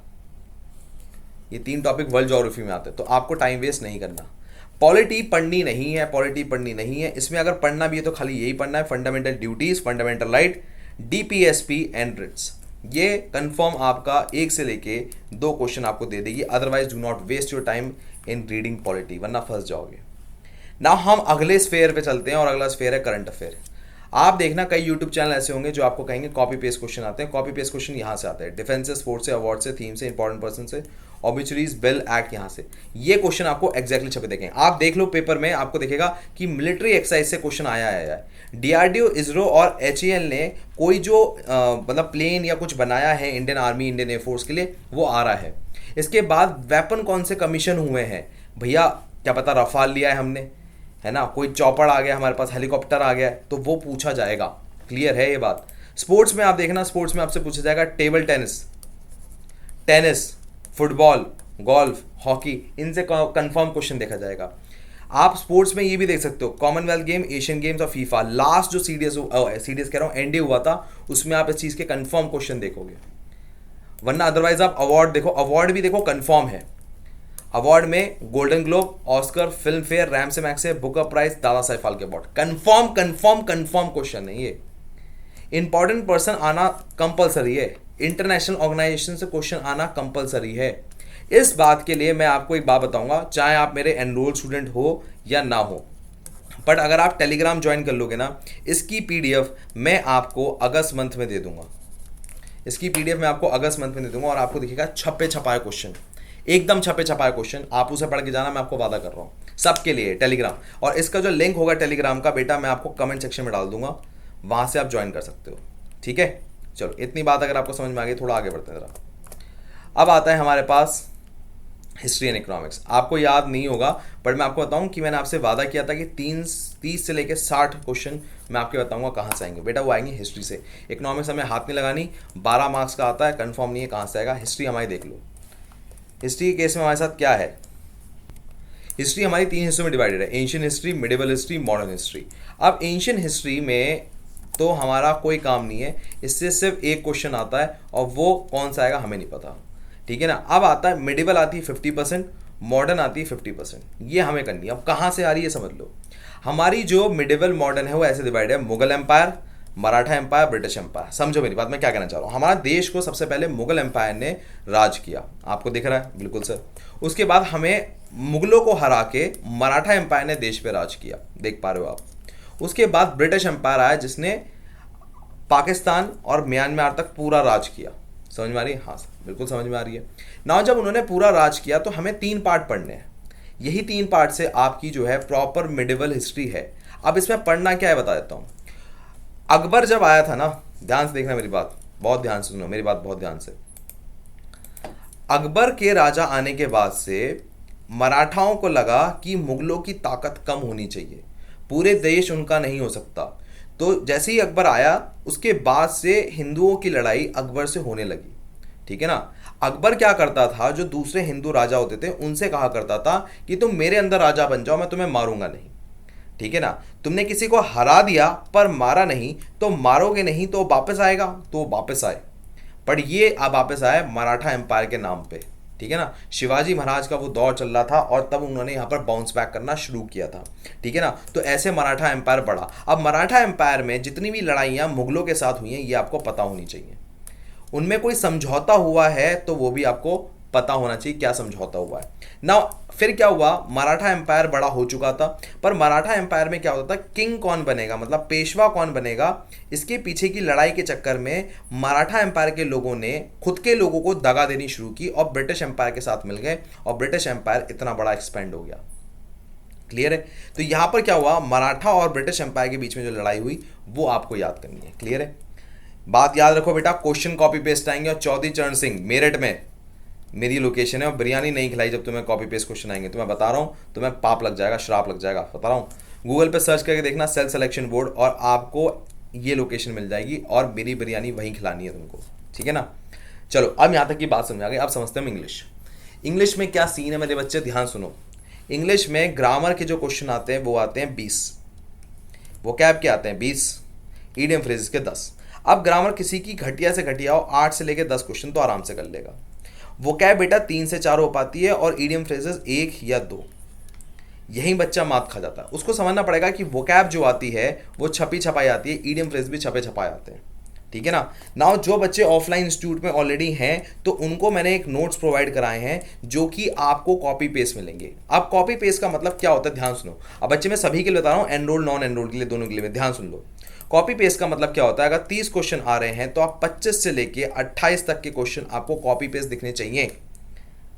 [SPEAKER 1] ये 3 टॉपिक वर्ल्ड ज्योग्राफी में आते हैं। तो आपको टाइम वेस्ट नहीं करना। पॉलिटी पढ़नी नहीं है, पॉलिटी पढ़नी नहीं है। इसमें अगर पढ़ना भी है तो खाली यही पढ़ना है, fundamental duties, fundamental right, DPSP and writs. ये कंफर्म आपका 1 से लेके 2 क्वेश्चन आपको दे देगी। Otherwise do not waste your time in reading polity, वरना फंस जाओगे। नाउ हम अगले स्फेयर पे चलते हैं, और अगला स्फेयर है करंट अफेयर। आप देखना कई यूट्यूब चैनल ऐसे होंगे जो आपको कहेंगे कॉपी पेस्ट क्वेश्चन आते हैं। कॉपी पेस्ट क्वेश्चन यहाँ से आते हैं, डिफेंस से, स्पोर्ट्स से, अवार्ड से, थीम से, इंपॉर्टेंट पर्सन से, ऑब्ituaries, बिल, एक्ट, यहाँ से ये क्वेश्चन आपको एग्जैक्टली छपे देखेंगे। आप देख लो पेपर में, आपको दिखेगा कि मिलिट्री एक्सरसाइज से क्वेश्चन आया है। डीआरडीओ, इसरो और एचएएल ने कोई जो मतलब प्लेन या कुछ बनाया है इंडियन आर्मी, इंडियन एयरफोर्स के लिए, वो आ रहा है। इसके बाद वेपन कौन से कमीशन हुए हैं भैया, क्या पता रफाल लिया है हमने, है ना, कोई चॉपर आ गया हमारे पास, हेलीकॉप्टर आ गया, तो वो पूछा जाएगा। क्लियर है ये बात? स्पोर्ट्स में आप देखना, स्पोर्ट्स में आपसे पूछा जाएगा table tennis, tennis, football, golf, hockey, इनसे कंफर्म क्वेश्चन देखा जाएगा। आप स्पोर्ट्स में ये भी देख सकते हो, कॉमनवेल्थ गेम, एशियन गेम्स और फीफा। लास्ट जो सीडीएस कह रहा हूँ, एनडीए हुआ था, उसमें आप इस चीज़ के कंफर्म क्वेश्चन देखोगे। वरना अदरवाइज आप अवार्ड देखो, अवार्ड भी देखो कंफर्म है। अवार्ड में Golden Globe, Oscar, Filmfare, Ramon Magsaysay, Booker Prize, Dada Saheb Phalke award, confirm confirm confirm question है ये। इंपॉर्टेंट पर्सन आना कंपलसरी है, इंटरनेशनल ऑर्गेनाइजेशन से क्वेश्चन आना कंपलसरी है। इस बात के लिए मैं आपको एक बात बताऊंगा, चाहे आप मेरे एनरोल्ड स्टूडेंट हो या ना हो, बट अगर आप टेलीग्राम ज्वाइन कर लोगे ना, इसकी पीडीएफ मैं आपको अगस्त मंथ में दे दूंगा। इसकी पीडीएफ मैं आपको अगस्त मंथ में दे दूंगा, और आपको दिखेगा छपे छपाए क्वेश्चन, एकदम छपे छपाए क्वेश्चन। आप उसे पढ़ के जाना, मैं आपको वादा कर रहा हूँ, सबके लिए टेलीग्राम। और इसका जो लिंक होगा टेलीग्राम का बेटा, मैं आपको कमेंट सेक्शन में डाल दूंगा, वहां से आप ज्वाइन कर सकते हो। ठीक है, चलो इतनी बात अगर आपको समझ में आ गई, थोड़ा आगे बढ़ते हैं जरा। अब आता है हमारे पास हिस्ट्री एंड इकोनॉमिक्स। आपको याद नहीं होगा, बट मैं आपको बताऊं कि मैंने आपसे वादा किया था कि 30 से लेकर 60 क्वेश्चन मैं आपके बताऊंगा कहाँ से आएंगे। बेटा वो आएंगे हिस्ट्री से। इकोनॉमिक्स हमें हाथ नहीं लगानी, 12 मार्क्स का आता है, कंफर्म नहीं है कहाँ से आएगा। हिस्ट्री हमारी देख लो। हिस्ट्री के केस में हमारे साथ क्या है, हिस्ट्री हमारी 3 हिस्सों में डिवाइडेड है, ancient history, medieval history, modern history. अब एंशिएंट हिस्ट्री में तो हमारा कोई काम नहीं है, इससे सिर्फ एक क्वेश्चन आता है, और वो कौन सा आएगा हमें नहीं पता। ठीक है ना। अब आता है मिडिवल आती है 50%, मॉडर्न आती है 50%, ये हमें करनी है। अब कहाँ से आ रही है समझ लो। हमारी जो मिडिवल मॉडर्न है वो ऐसे डिवाइड है, Mughal empire, Maratha empire, British empire. समझो मेरी बात, मैं क्या कहना चाह रहा हूँ। हमारा देश को सबसे पहले मुगल एम्पायर ने राज किया, आपको दिख रहा है, बिल्कुल सर। उसके बाद हमें मुगलों को हरा के मराठा एम्पायर ने देश पे राज किया, देख पा रहे हो आप। उसके बाद ब्रिटिश एम्पायर आया, जिसने पाकिस्तान और म्यांमार तक पूरा राज किया। समझ में आ रही है? हाँ सर, बिल्कुल समझ में आ रही है ना। जब उन्होंने पूरा राज किया तो हमें 3 पार्ट पढ़ने हैं। यही 3 पार्ट से आपकी जो है प्रॉपर मिडिवल हिस्ट्री है। अब इसमें पढ़ना क्या है बता देता हूँ। अकबर जब आया था ना, ध्यान से देखना मेरी बात, बहुत ध्यान से सुनो मेरी बात, बहुत ध्यान से। अकबर के राजा आने के बाद से मराठाओं को लगा कि मुगलों की ताकत कम होनी चाहिए, पूरे देश उनका नहीं हो सकता। तो जैसे ही अकबर आया, उसके बाद से हिंदुओं की लड़ाई अकबर से होने लगी। ठीक है ना। अकबर क्या करता था, जो दूसरे हिंदू राजा होते थे उनसे कहा करता था कि तुम मेरे अंदर राजा बन जाओ, मैं तुम्हें मारूंगा नहीं। ठीक है ना। तुमने किसी को हरा दिया पर मारा नहीं, तो मारोगे नहीं तो वापस आएगा, तो वो वापस आए। पर ये अब वापस आए मराठा एम्पायर के नाम पे। ठीक है ना। शिवाजी महाराज का वो दौर चल रहा था और तब उन्होंने यहाँ पर बाउंस बैक करना शुरू किया था। ठीक है ना। तो ऐसे मराठा एम्पायर बढ़ा। अब मराठा एम्पायर में जितनी भी लड़ाइयाँ मुगलों के साथ हुई हैं ये आपको पता होनी चाहिए। उनमें कोई समझौता हुआ है तो वो भी आपको पता होना चाहिए क्या समझौता हुआ है ना। फिर क्या हुआ, मराठा एम्पायर बड़ा हो चुका था, पर मराठा एम्पायर में क्या होता था, किंग कौन बनेगा, मतलब पेशवा कौन बनेगा, इसके पीछे की लड़ाई के चक्कर में मराठा एम्पायर के लोगों ने खुद के लोगों को दगा देनी शुरू की और ब्रिटिश एम्पायर के साथ मिल गए और ब्रिटिश एम्पायर इतना बड़ा एक्सपेंड हो गया। क्लियर है। तो यहां पर क्या हुआ, मराठा और ब्रिटिश एम्पायर के बीच में जो लड़ाई हुई वो आपको याद करनी है। क्लियर है। बात याद रखो बेटा, क्वेश्चन कॉपी पेस्ट आएंगे और चौधरी चरण सिंह मेरठ में मेरी लोकेशन है और बिरयानी नहीं खिलाई जब तुम्हें कॉपी पेस्ट क्वेश्चन आएंगे, तो मैं बता रहा हूँ तुम्हें पाप लग जाएगा, श्राप लग जाएगा, बता रहा हूँ। गूगल पे सर्च करके देखना सेल्फ सिलेक्शन बोर्ड और आपको ये लोकेशन मिल जाएगी और मेरी बिरयानी वहीं खिलानी है तुमको। ठीक है ना। चलो अब यहाँ तक की बात समझ आ गई। अब समझते हैं इंग्लिश। इंग्लिश में क्या सीन है मेरे बच्चे, ध्यान सुनो। इंग्लिश में ग्रामर के जो क्वेश्चन आते हैं वो आते हैं 20, वो कैब के आते हैं 20, ईडियम फ्रेजेस के 10। अब ग्रामर किसी की घटिया से घटिया हो 8 से लेके 10 क्वेश्चन तो आराम से कर लेगा। वो कैब बेटा 3 से 4 हो पाती है और ईडियम फ्रेजेस 1 या 2, यही बच्चा मात खा जाता है। उसको समझना पड़ेगा कि वो कैब जो आती है वो छपी छपाई आती है, ईडियम फ्रेज भी छपे छपाए आते हैं। ठीक है ना। नाउ जो बच्चे ऑफलाइन इंस्टीट्यूट में ऑलरेडी हैं तो उनको मैंने एक नोट्स प्रोवाइड कराए हैं जो कि आपको कॉपी पेस्ट मिलेंगे। अब कॉपी पेस्ट का मतलब क्या होता है, ध्यान सुनो। अब बच्चे मैं सभी के लिए बता रहा हूँ, एनरोल नॉन एनरोल के लिए दोनों के लिए, ध्यान सुन लो। कॉपी पेस्ट का मतलब क्या होता है, अगर 30 क्वेश्चन आ रहे हैं तो आप 25 से लेके 28 तक के क्वेश्चन आपको कॉपी पेस्ट दिखने चाहिए।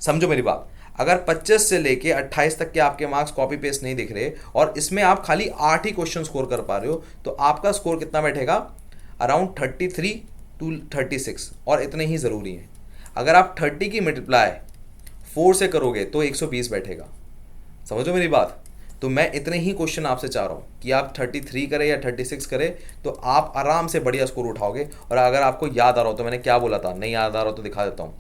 [SPEAKER 1] समझो मेरी बात। अगर 25 से लेके 28 तक के आपके मार्क्स कॉपी पेस्ट नहीं दिख रहे और इसमें आप खाली 8 ही क्वेश्चन स्कोर कर पा रहे हो तो आपका स्कोर कितना बैठेगा, अराउंड 33 टू 36, और इतने ही ज़रूरी हैं। अगर आप 30 की मल्टीप्लाई 4 से करोगे तो 120 बैठेगा। समझो मेरी बात। तो मैं इतने ही क्वेश्चन आपसे चाह रहा हूँ कि आप 33 करें या 36 करें तो आप आराम से बढ़िया स्कोर उठाओगे। और अगर आपको याद आ रहा हो तो मैंने क्या बोला था, नहीं याद आ रहा हो तो दिखा देता हूँ।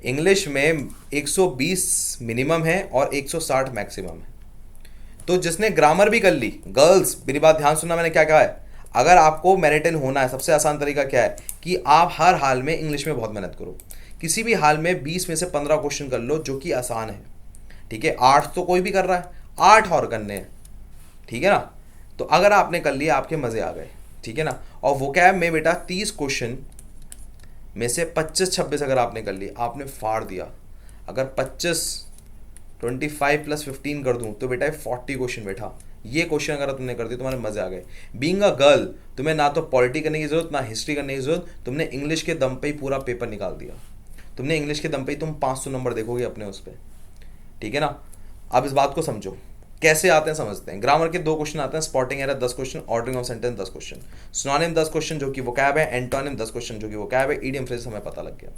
[SPEAKER 1] इंग्लिश में 120 मिनिमम है और 160 मैक्सिमम है। तो जिसने ग्रामर भी कर ली, गर्ल्स मेरी बात ध्यान सुनना, मैंने क्या कहा है। अगर आपको मेरिटन होना है सबसे आसान तरीका क्या है कि आप हर हाल में इंग्लिश में बहुत मेहनत करो। किसी भी हाल में 20 में से 15 क्वेश्चन कर लो जो कि आसान है। ठीक है। 8 तो कोई भी कर रहा है, 8 और करने हैं। ठीक है ना। तो अगर आपने कर लिया आपके मज़े आ गए। ठीक है ना। और वोकैब में बेटा 30 क्वेश्चन में से 25-26 अगर आपने कर लिए आपने फाड़ दिया। अगर 25 प्लस 15 कर दूं तो बेटा 40 क्वेश्चन बैठा। ये क्वेश्चन अगर तुमने कर दिया तुम्हारे मजे आ गए। बीइंग अ गर्ल तुम्हें ना तो पॉलिटी करने की जरूरत ना हिस्ट्री करने की जरूरत, तुमने इंग्लिश के दम पे ही पूरा पेपर निकाल दिया। तुमने इंग्लिश के दम पे ही तुम 500 नंबर देखोगे अपने उस पर। ठीक है ना। अब इस बात को समझो कैसे आते हैं, समझते हैं। ग्रामर के 2 क्वेश्चन आते हैं, spotting error 10 question, ordering of sentence 10 question, synonym 10 question जो कि वोकैब है, एंटोनिम 10 क्वेश्चन जो कि वोकैब है, ईडियम फ्रेज हमें पता लग गया।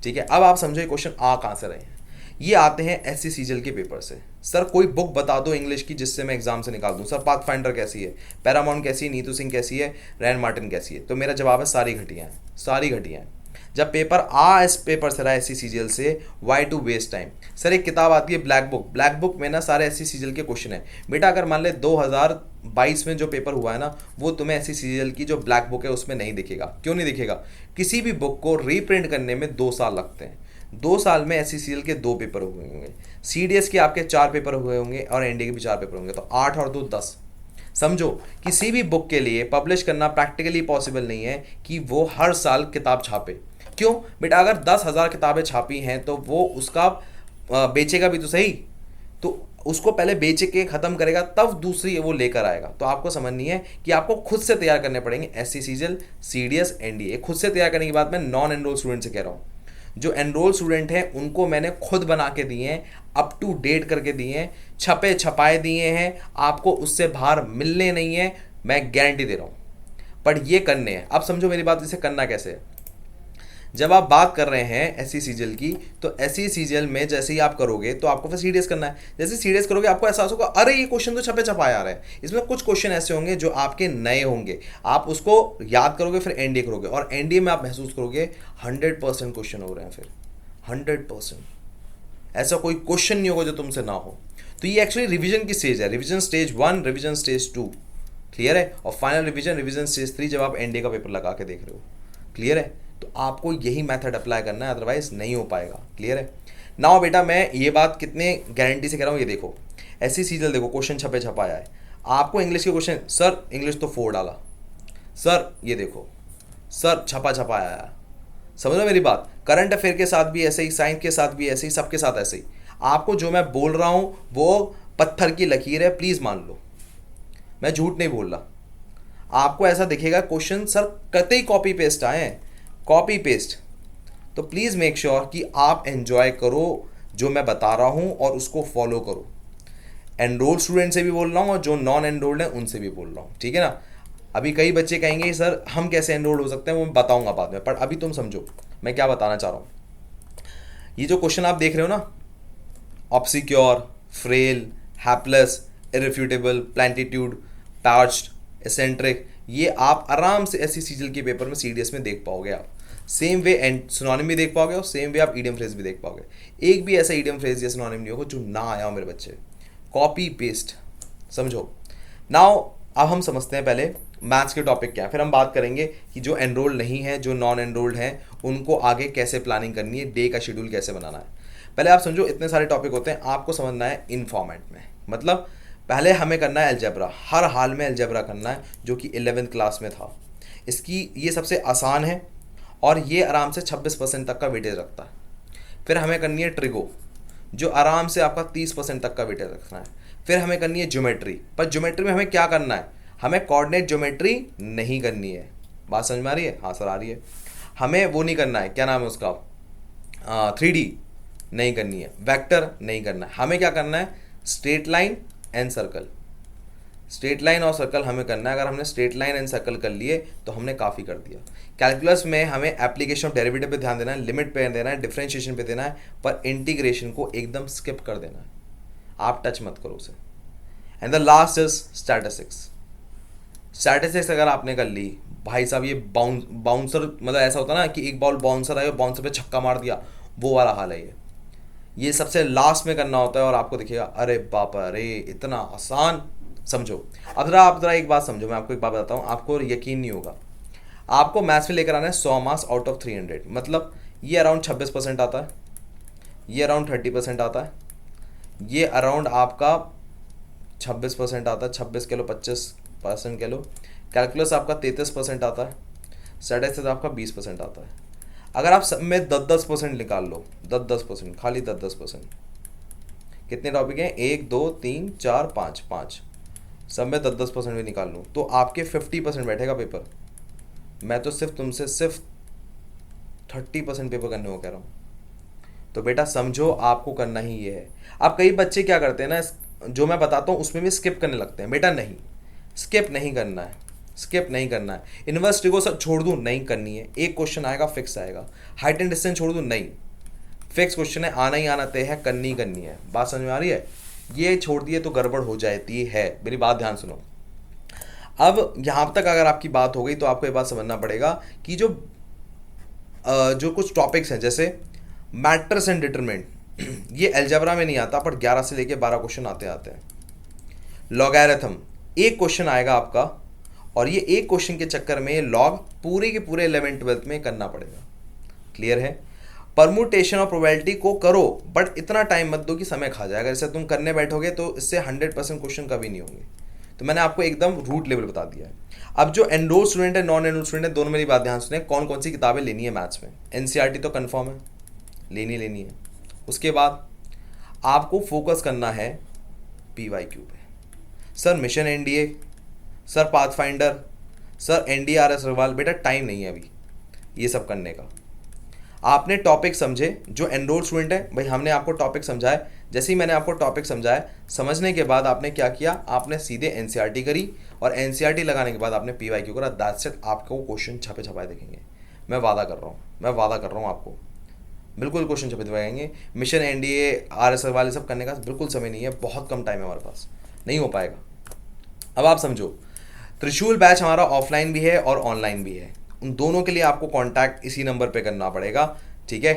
[SPEAKER 1] ठीक है। अब आप समझो ये क्वेश्चन आ कहाँ से रहे हैं। ये आते हैं एससी सीजीएल के पेपर से। सर कोई बुक बता दो इंग्लिश की जिससे मैं एग्जाम से निकाल दूं। सर पाथफाइंडर कैसी है, पैरामाउंट कैसी है, नीतू सिंह कैसी है, रैन मार्टिन कैसी है। तो मेरा जवाब है सारी घटिया हैं, सारी घटिया हैं। जब पेपर इस पेपर से रहा एससी सीजीएल से, why to waste time. Sir एक किताब आती है ब्लैक बुक, ब्लैक बुक में ना सारे एससी सीजीएल के क्वेश्चन है। बेटा अगर मान ले 2022 में जो पेपर हुआ है ना वो तुम्हें एससी सीजीएल की जो ब्लैक बुक है उसमें नहीं दिखेगा। क्यों नहीं दिखेगा, किसी भी बुक को रीप्रिंट करने में 2 साल लगते हैं। 2 साल में एससी सीजीएल के 2 पेपर हुए होंगे, सीडीएस के आपके 4 पेपर हुए होंगे और एनडीए के भी 4 पेपर होंगे। तो 8 और 2 10। समझो किसी भी बुक के लिए पब्लिश करना प्रैक्टिकली पॉसिबल नहीं है कि वो हर साल किताब छापे। क्यों बेटा, अगर 10,000 किताबें छापी हैं तो वो उसका बेचेगा भी तो सही, तो उसको पहले बेच के ख़त्म करेगा तब दूसरी वो लेकर आएगा। तो आपको समझनी है कि आपको खुद से तैयार करने पड़ेंगे एससी सीजीएल, सीडीएस, एनडीए। खुद से तैयार करने की बात मैं नॉन एनरोल स्टूडेंट से कह रहा हूँ। जो एनरोल स्टूडेंट हैं उनको मैंने खुद बना के दिए हैं, अप टू डेट करके दिए हैं, छपे छपाए दिए हैं। आपको उससे बाहर मिलने नहीं है, मैं गारंटी दे रहा हूँ। पर ये करने हैं। अब समझो मेरी बात, इसे करना कैसे है। जब आप बात कर रहे हैं एस सी सीजीएल की, तो एस सी सीजीएल में जैसे ही आप करोगे तो आपको फिर सीडीएस करना है। जैसे सीडीएस करोगे आपको एहसास होगा अरे ये क्वेश्चन तो छपे छपाए आ रहा है। इसमें कुछ क्वेश्चन ऐसे होंगे जो आपके नए होंगे, आप उसको याद करोगे फिर एनडीए करोगे, और एनडीए में आप महसूस करोगे 100% क्वेश्चन हो रहे हैं, फिर 100%। ऐसा कोई क्वेश्चन नहीं होगा जो तुमसे ना हो। तो ये एक्चुअली रिवीजन की स्टेज है, revision stage 1, revision stage 2, clear है। और फाइनल रिवीजन, रिवीजन स्टेज 3 जब आप एनडीए का पेपर लगा के देख रहे हो, क्लियर है। तो आपको यही मेथड अप्लाई करना है, अदरवाइज नहीं हो पाएगा, क्लियर है। नाउ बेटा मैं ये बात कितने गारंटी से कह रहा हूँ, ये देखो ऐसी सीजल देखो क्वेश्चन छपे छपाया है। आपको इंग्लिश के क्वेश्चन, सर इंग्लिश तो 4 डाला, सर ये देखो सर छपा छपाया आया, समझ लो मेरी बात। करंट अफेयर के साथ भी ऐसे ही, साइंस के साथ भी ऐसे ही, सबके साथ ऐसे ही। आपको जो मैं बोल रहा हूँ वो पत्थर की लकीर है, प्लीज़ मान लो, मैं झूठ नहीं बोल रहा। आपको ऐसा दिखेगा क्वेश्चन सर कतई कॉपी पेस्ट आए हैं, कॉपी पेस्ट। तो प्लीज़ मेक श्योर कि आप एंजॉय करो जो मैं बता रहा हूँ और उसको फॉलो करो। एनरोल्ड स्टूडेंट से भी बोल रहा हूँ और जो नॉन एनरोल्ड हैं उनसे भी बोल रहा हूँ, ठीक है ना। अभी कई बच्चे कहेंगे सर हम कैसे एनरोल्ड हो सकते हैं, वो मैं बताऊंगा बाद में, पर अभी तुम समझो मैं क्या बताना चाह रहा हूँ। ये जो क्वेश्चन आप देख रहे हो ना, ऑब्सिक्योर, फ्रेल, हैपलेस, इररिफ्यूटेबल, प्लेंटिट्यूड, पैच्ड, एसेंट्रिक, ये आप आराम से एससी सीजीएल के पेपर में सीडीएस में देख पाओगे। आप सेम वे एंड सिनोनिम भी देख पाओगे और सेम वे आप ईडियम फ्रेज भी देख पाओगे। एक भी ऐसा ईडियम फ्रेज या सिनोनिम नहीं होगा जो ना आया हो मेरे बच्चे, कॉपी पेस्ट, समझो। नाउ अब हम समझते हैं पहले मैथ्स के टॉपिक क्या है, फिर हम बात करेंगे कि जो एनरोल्ड नहीं है, जो नॉन एनरोल्ड हैं, उनको आगे कैसे प्लानिंग करनी है, डे का शेड्यूल कैसे बनाना है। पहले आप समझो इतने सारे टॉपिक होते हैं, आपको समझना है इन फॉर्मेट में। मतलब पहले हमें करना है अलजेब्रा, हर हाल में अलजेब्रा करना है, जो कि 11th क्लास में था। इसकी ये सबसे आसान है और ये आराम से 26% तक का वेटेज रखता है। फिर हमें करनी है ट्रिगो, जो आराम से आपका 30% तक का वेटेज रखना है। फिर हमें करनी है ज्योमेट्री, पर ज्योमेट्री में हमें क्या करना है, हमें कोऑर्डिनेट ज्योमेट्री नहीं करनी है। बात समझ में आ रही है? हाँ सर आ रही है। हमें वो नहीं करना है, क्या नाम है उसका, 3D नहीं करनी है, वेक्टर नहीं करना है। हमें क्या करना है, straight line and circle, straight line और सर्कल हमें करना है। अगर हमने स्ट्रेट लाइन एंड सर्कल कर लिए तो हमने काफ़ी कर दिया। कैलकुलस में हमें एप्लीकेशन ऑफ डेरिवेटिव पे ध्यान देना है, लिमिट पे देना है, डिफरेंशिएशन पे देना है, पर इंटीग्रेशन को एकदम स्किप कर देना है, आप टच मत करो उसे। And the last is statistics. Statistics अगर आपने कर ली भाई साहब, ये बाउंसर मतलब ऐसा होता है ना कि एक बॉल बाउंसर आया, बाउंसर पे छक्का मार दिया, वो वाला हाल है ये सबसे लास्ट में करना होता है और आपको दिखेगा अरे बाप रे इतना आसान। समझो अब आप जरा एक बात समझो, मैं आपको एक बात बताता हूँ, आपको यकीन नहीं होगा। आपको मैथ्स में लेकर आना है 100 मार्क्स आउट ऑफ 300, मतलब ये अराउंड 26% आता है, ये अराउंड 30% आता है, ये अराउंड आपका 26% आता है, 26 किलो 25% किलो। कैलकुलस आपका 33% आता है, स्टैटिस्टिक्स आपका 20% आता है। अगर आप सब में 10-10% निकाल लो, 10-10%, खाली 10-10%, कितने टॉपिक हैं, 1 2 3 4 5 5, सब में 10-10% भी निकाल लूँ तो आपके 50% बैठेगा पेपर। मैं तो सिर्फ तुमसे सिर्फ 30% पेपर करने को कह रहा हूँ। तो बेटा समझो आपको करना ही ये है। अब कई बच्चे क्या करते हैं ना, जो मैं बताता हूँ उसमें भी स्किप करने लगते हैं। बेटा नहीं, स्किप नहीं करना है, स्किप नहीं करना है। इनवर्स ट्रिगो सब छोड़ दूँ, नहीं करनी है। एक क्वेश्चन आएगा फिक्स आएगा। हाइट एंड डिस्टेंस छोड़ दूँ, नहीं, फिक्स क्वेश्चन है, आना ही आना तय है, करनी ही करनी है। बात समझ में आ रही है? ये छोड़ दिए तो गड़बड़ हो जाती है। मेरी बात ध्यान सुनो। अब यहाँ तक अगर आपकी बात हो गई तो आपको ये बात समझना पड़ेगा कि जो कुछ टॉपिक्स हैं जैसे मैट्रिक्स एंड डिटरमिनेंट, ये अलजेब्रा में नहीं आता, पर 11 से लेके 12 क्वेश्चन आते हैं। लॉगैरिथम एक क्वेश्चन आएगा आपका, और ये एक क्वेश्चन के चक्कर में लॉग पूरे के पूरे 11th-12th में करना पड़ेगा। क्लियर है? परमुटेशन और प्रोबेबिलिटी को करो, बट इतना टाइम मत दो कि समय खा जाएगा। जैसे तुम करने बैठोगे तो इससे 100% क्वेश्चन कभी नहीं होंगे। तो मैंने आपको एकदम रूट लेवल बता दिया है। अब जो एनरोल स्टूडेंट है, नॉन एनरोल स्टूडेंट है, दोनों मेरी बात ध्यान सुने। कौन कौन सी किताबें लेनी है मैथ्स में? एनसीईआरटी तो कंफर्म है, लेनी है। उसके बाद आपको फोकस करना है पीवाईक्यू पे। Sir mission NDA, sir pathfinder, sir एनडीआरएस रवाल, बेटा टाइम नहीं है अभी ये सब करने का। आपने टॉपिक समझे, जो एनरोल स्टूडेंट है भाई, हमने आपको टॉपिक समझाया। जैसे ही मैंने आपको टॉपिक समझाया, समझने के बाद आपने क्या किया, आपने सीधे एनसीईआरटी करी, और एनसीईआरटी लगाने के बाद आपने पीवाईक्यू करा। That's it. आपको क्वेश्चन छपे छपाए दिखेंगे। मैं वादा कर रहा हूँ, मैं वादा कर रहा हूँ आपको बिल्कुल क्वेश्चन छपे दिखाएंगे। मिशन एनडीए आरएसएस वाले सब करने का बिल्कुल समय नहीं है, बहुत कम टाइम है हमारे पास, नहीं हो पाएगा। अब आप समझो, त्रिशूल बैच हमारा ऑफलाइन भी है और ऑनलाइन भी है, उन दोनों के लिए आपको कांटेक्ट इसी नंबर पे करना पड़ेगा, ठीक है।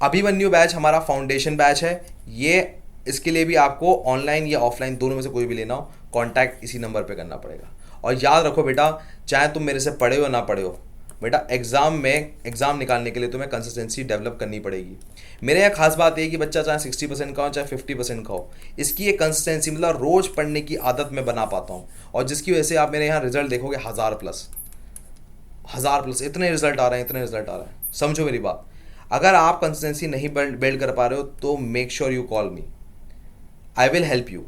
[SPEAKER 1] अभिमन्यु बैच हमारा फाउंडेशन बैच है, ये इसके लिए भी आपको ऑनलाइन या ऑफलाइन दोनों में से कोई भी लेना हो, कांटेक्ट इसी नंबर पे करना पड़ेगा। और याद रखो बेटा, चाहे तुम मेरे से पढ़े हो ना पढ़े हो, बेटा एग्ज़ाम निकालने के लिए तुम्हें कंसिस्टेंसी डेवलप करनी पड़ेगी। मेरे यहाँ खास बात ये है कि बच्चा चाहे 60% का हो चाहे 50% का हो, इसकी एक कंसिस्टेंसी मतलब रोज़ पढ़ने की आदत मैं बना पाता हूँ, और जिसकी वजह से आप मेरे यहाँ रिजल्ट देखोगे 1000+ इतने रिजल्ट आ रहे हैं, इतने रिजल्ट आ रहे हैं। समझो मेरी बात, अगर आप कंसिस्टेंसी नहीं बिल्ड कर पा रहे हो तो make sure you call me, I will help you.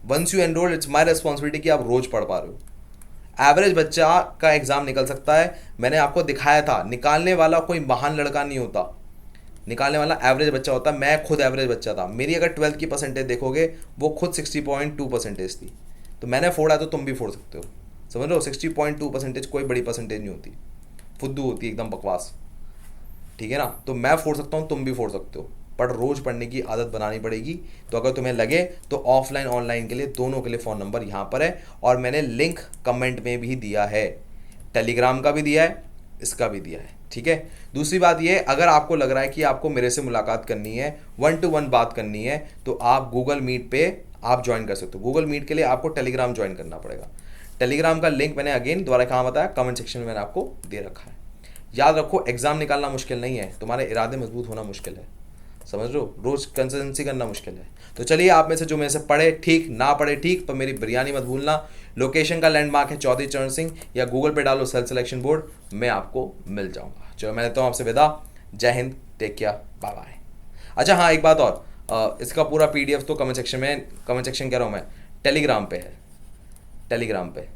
[SPEAKER 1] Once you enroll, it's my responsibility कि आप रोज़ पढ़ पा रहे हो। एवरेज बच्चा का एग्ज़ाम निकल सकता है, मैंने आपको दिखाया था, निकालने वाला कोई महान लड़का नहीं होता, निकालने वाला एवरेज बच्चा होता है। मैं खुद एवरेज बच्चा था, मेरी अगर 12th की परसेंटेज देखोगे वो खुद 60.2 परसेंटेज थी, तो मैंने फोड़ा तो तुम भी फोड़ सकते हो। समझ लो, 60.2 परसेंटेज कोई बड़ी परसेंटेज नहीं होती, फुद्दू होती है एकदम बकवास, ठीक है ना। तो मैं फोड़ सकता हूँ, तुम भी फोड़ सकते हो, पर रोज़ पढ़ने की आदत बनानी पड़ेगी। तो अगर तुम्हें लगे तो ऑफलाइन ऑनलाइन के लिए दोनों के लिए फ़ोन नंबर यहाँ पर है, और मैंने लिंक कमेंट में भी दिया है, टेलीग्राम का भी दिया है, इसका भी दिया है, ठीक है। दूसरी बात ये, अगर आपको लग रहा है कि आपको मेरे से मुलाकात करनी है, 1-to-1 बात करनी है, तो आप गूगल मीट पे आप ज्वाइन कर सकते हो। गूगल मीट के लिए आपको टेलीग्राम ज्वाइन करना पड़ेगा। टेलीग्राम का लिंक मैंने अगेन दोबारा कहाँ बताया, कमेंट सेक्शन में मैंने आपको दे रखा है। याद रखो, एग्ज़ाम निकालना मुश्किल नहीं है, तुम्हारे इरादे मजबूत होना मुश्किल है, समझ लो, रोज़ कंसिस्टेंसी करना मुश्किल है। तो चलिए, आप में से जो मेरे से पढ़े ठीक, ना पढ़े ठीक, पर मेरी बिरयानी मत भूलना। लोकेशन का लैंडमार्क है चौधरी चरण सिंह, या गूगल पे डालो सेल्फ सिलेक्शन बोर्ड, मैं आपको मिल जाऊंगा। चलो, मैं देता हूँ आपसे विदा, जय Hind, take care, bye bye. अच्छा हाँ, एक बात और, इसका पूरा PDF तो कमेंट सेक्शन कह रहा हूँ मैं, टेलीग्राम पे है, टेलीग्राम पे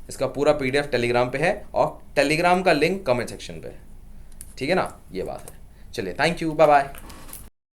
[SPEAKER 1] इसका पूरा PDF टेलीग्राम पे है, और टेलीग्राम का लिंक कमेंट सेक्शन पे है, ठीक है ना, ये बात है। चलिए, थैंक यू, बाय बाय।